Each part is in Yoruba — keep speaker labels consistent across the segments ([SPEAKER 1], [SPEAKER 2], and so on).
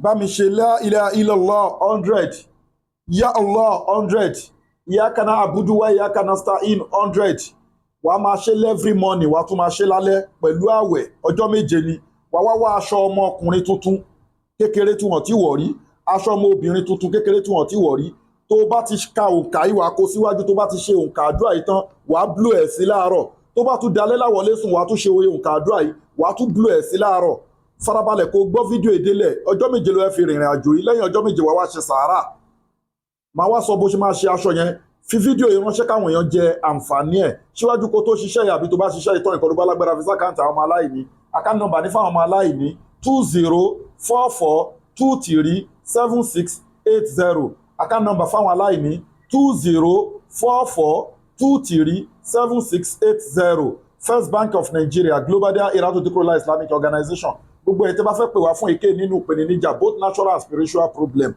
[SPEAKER 1] bá mi ṣe la ilaha illallah 100, ya Allah 100, iyyaka na'budu wa iyyaka nasta'in 100. wàá máa ṣe every morning, wàá tún máa ṣe lálẹ́ pẹ̀lú ààwẹ̀ ọjọ́ méje ni. wàá wá aṣọ ọmọkùnrin tuntun kékeré tí wọ́n ti wọ̀ rí, aṣọ ọmọ obìnrin tuntun kékeré tí wọ́n ti wọ̀ rí. tó o bá ti ka òǹkà yìí wàá kó síwájú, tó bá ti ṣe òǹkà àdúrà yìí tán wàá blow ẹ̀ sí láàárọ̀. tó bá tún dalẹ́ láwọlé sùn wàá tún ṣe òǹkà àdúrà yìí wàá tún blow ẹ̀ sí láàárọ̀. farabalẹ̀ kó gbọ́ fídíò ìdélẹ̀. ọjọ́ méje ló fẹ́ fi rìnrìn àjò yìí. lẹ́yìn ọjọ́ méje wàá wá ṣe sàárà. màá wá sọ bó ṣe máa ṣe aṣọ yẹn. fi fídíò yìí ránṣẹ́ káwọn èèyàn jẹ àǹfààní ẹ̀ síwájú kó tó ṣiṣẹ́ yàbí tó bá ṣiṣẹ́ ìtọ́ ìkọlù bá lágbára fi sákàǹtì àwọn ọmọ aláìní. àkáǹtì nọ́mbà ní fáwọn ọmọ aláìní 2044237680. àkáǹtì nọ́mbà fáwọn aláìní 2044237680. First Bank of Nigeria, Global Dahiratu Dhikrlahi Islamic Organization. gbogbo ẹ̀ tẹ́ bá fẹ́ pè wá fún èké nínú ìpèníjà both natural and spiritual problem,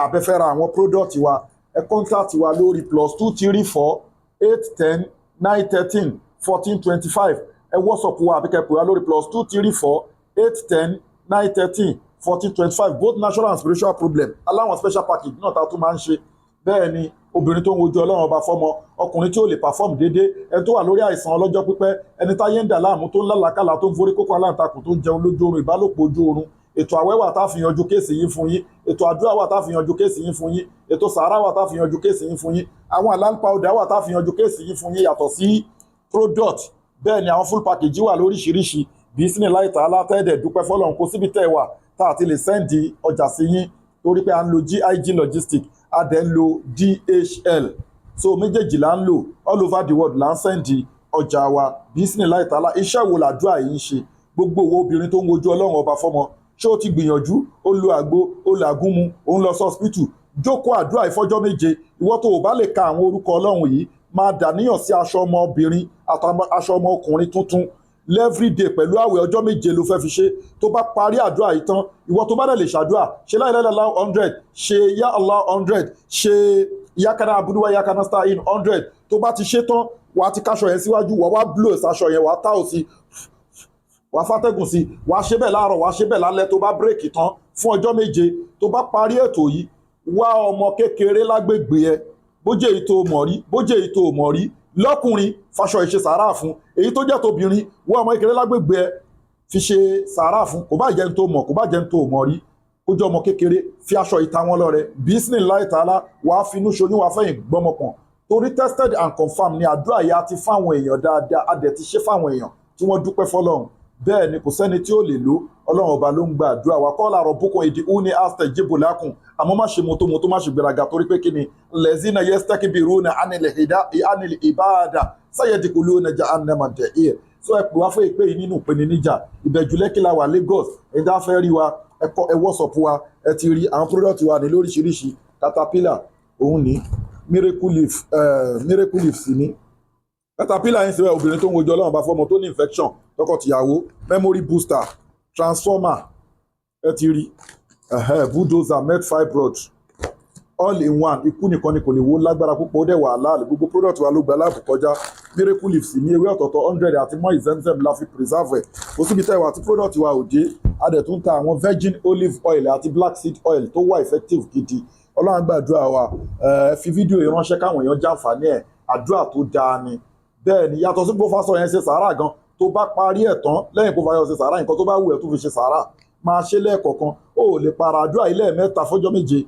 [SPEAKER 1] abẹ́fẹ́ ra àwọn product wa, ẹ contact wa lórí +234 810 913 1425. ẹ WhatsApp wa àbíkẹ́ pè wá lórí +234 810 913 1425. both natural and spiritual problem aláwọn special package náà ta tún máa ń ṣe. bẹ́ẹ̀ ni obìnrin tó ń wojú ọlọ́run ọba fọ́mọ, ọkùnrin tí ó lè perform déédéé, ẹni tó wà lórí àìsàn ọlọ́jọ́ pípẹ́, ẹni táyé ń dà láàmú tó ń lálàkàlà tó ń forí kókó aláǹtakùn tó ń jẹun lójú oorun, ìbálòpọ̀ ojú oorun. ètò àwẹ̀ wà tá a fi yanjú kéèsì yín fún yín, ètò àdúrà wà tá a fi yanjú kéèsì yín fún yín, ètò sàárà wà tá a fi yanjú kéèsì yín fún yín, àwọn halal powder wà tá a fi yanjú kéèsì yín fún yín yàtọ̀ sí product. bẹ́ẹ̀ ni àwọn full package wà lóríṣiríṣi. Bismillah ta'ala tẹ́ẹ̀dẹ̀ dúpẹ́ fọ́lọ́run kó síbi tẹ́ ẹ wà tá a ti lè sẹ́ndì ọjà sí yín, torí pé à ń lo GIG Logistics, a dẹ̀ ń lo DHL, so méjèèjì là ń lò all over the world là ń sẹ́ndì ọjà wa. Bismillah ta'ala iṣẹ́ wo làdúrà yìí ń ṣe? gbogbo owó obìnrin tó ń wojú ọlọ́run ọba fọ́mọ, ṣé ó ti gbìyànjú? ó lo àgbo, ó làgún mu, ó ń lọ sí hospital, jókòó àdúrà ìfọ́jọ́ méje. ìwọ tó o bá lè ka àwọn orúkọ ọlọ́run yìí, máa dàníyàn sí aṣọ ọmọ obìnrin àtàwọn aṣọ ọmọ ọkùnrin tuntun everyday pẹ̀lú àwẹ̀ ọjọ́ méje ló fẹ́ fi ṣe. tó bá parí àdúrà yìí tán, ìwọ tó bá dẹ̀ lè ṣàdúrà, ṣe la ilaha illallah 100, ṣe ya Allah 100, ṣe iyyaka na'budu wa iyyaka nasta'in 100. tó bá ti ṣe tán, wà á ti káṣọ yẹn síwájú, wà wá blow sáṣọ yẹn, wà á tá ò sí, wà á fàtẹ́gùn sí, wà á ṣe bẹ́ẹ̀ láàárọ̀, wà á ṣe bẹ́ẹ̀ lálẹ́. tó bá bírèkì tán fún ọjọ́ méje, tó bá parí ètò yìí, wá ọmọ kékeré lágbègbè ẹ, bójé èyí tó mọ̀ rí, bójé èyí tó mọ̀ rí, lọ́kùnrin faṣọ ìṣe sàárà fún, èyí tó jẹ́ tóbìnrin wá ọmọ kékeré lágbègbè ẹ fi ṣe sàárà fún. kò bá jẹ́ ń tó mọ̀, kò bá jẹ́ ń tó mọ̀ rí, ó jẹ́ ọmọ kékeré fi aṣọ ìta wọn lọ́rẹ. Bismillah ta'ala wàá finú ṣoyún, wàá fẹ́yìn gbọ́mọpọ̀n, torí tested and confirmed ni àdúrà yìí á ti fáwọn èèyàn dáadáa, á dẹ̀ ti ṣe fáwọn èèyàn tí wọ́n dúpẹ́ fọlọ́run. bẹ́ẹ̀ ni kò sẹ́ni tí ó lè lò, ọlọ́run ọba ló ń gba àdúrà wa. qala rabbukum ud'uni astajib lakum. àmọ́ má ṣe mọ́tò má ṣe gbéraga, torí pé kí ni allazina yastakbiruna anil ibada sayadkhuluna jahannama da'ir. so ẹ pè wá fún ìpè yìí nínú ìpèníjà. Ìbẹ̀jú Lẹ́kì la wà Lagos, ẹ̀dá fẹ́ rí wa, ẹ WhatsApp wa, ẹ ti rí àwọn product wa ní lóríṣiríṣi. Caterpillar òun ní miracle leaf sí ní Caterpillar yín síbẹ̀ obìnrin tó ń wojú ọlọ́run bá fọ́mọ tó ní infection, tọkọ-tìyàwó, memory booster, transformer, ẹ ti rí bulldozer, med fibroid, all in one. ikú nìkan ni kò lè wo, lágbára púpọ̀, ó dẹ̀ wà láàlú. gbogbo product wa ló gba láàbù kọjá. miracle leaf sí ní ewé ọ̀tọ̀ọ̀tọ̀ 100 àti mọ́ Zemzem la fi preserve ẹ̀. kò síbi tẹ́ ìwà àti product wa ò dé. a dẹ̀ tún ta àwọn virgin olive oil àti black seed oil tó wà effective gidi. ọlọ́run gbàdúrà wa. Fi fídíò yìí ránṣẹ́ káwọn èèyàn jàǹfààní ẹ̀. àdúrà tó dáa ni. bẹ́ẹ̀ ni yàtọ̀ sí gbófásọ yẹn ṣe sàárà gan, tó bá parí ẹ̀ tán lẹ́yìn gbófásọ ṣe sàárà, nǹkan tó bá wù ẹ́ tó fi ṣe sàárà máa ṣe lẹ́ẹ̀kọ̀ọ̀kan. ó lè para àdúrà ilé mẹ́ta fọ́jọ́ méje,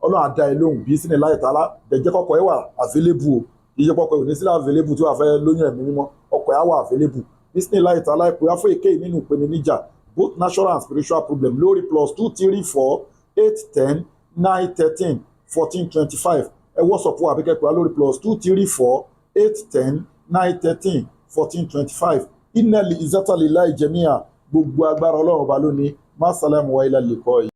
[SPEAKER 1] ọlọ́run á dá ẹ lóhùn. Bismillah ta'ala dẹ̀jẹ́ kọ́kọ́ ẹ wà available o, iye kọ́kọ́ ò ní sílẹ̀ available tí wàá fẹ́ lóyún ẹ̀mí mímọ́, ọkọ̀ ẹ wà available. Bismillah ta'ala ẹ pè wá fún èké nínú ìpèníjà both natural and spiritual problem lórí +234 810 913 1425. ẹ WhatsApp wa àbíkẹ́ pè wá lórí +234 810 913 1425. Innal izzata lillahi jami'a. gbogbo agbára ọlọ́run ọba lónìí. Má sálàmù wa ilal liqa.